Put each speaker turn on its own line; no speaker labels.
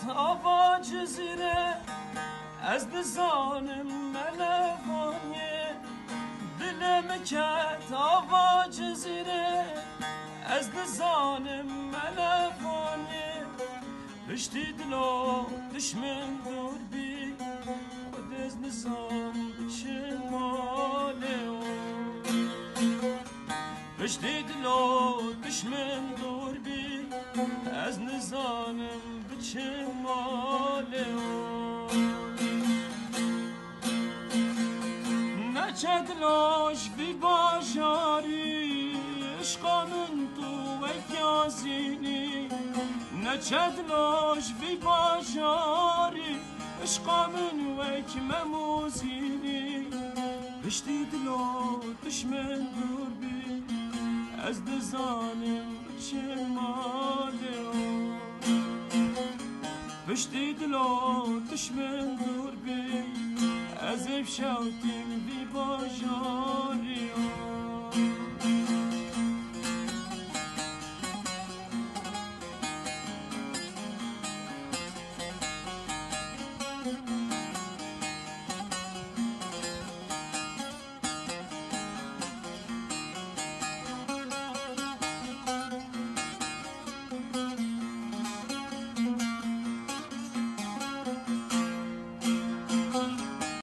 آوا جزیره از نزانم ملوانیه دلم کت آوا جزیره از نزانم ملوانیه پشتی دلو دشمن دور بی خود از نظام شماله پشتی دلو دشمن دور بی از نظانم بچماله نچدلاش بی باشاری عشقانın tu ekyazini نچدلاش بی باشاری عشقانın vek memuzini پشتی دلو دشمن دور بی از دزانم چماله پشتی دلو دشمن دور بی از افشاوتیم بی باشاری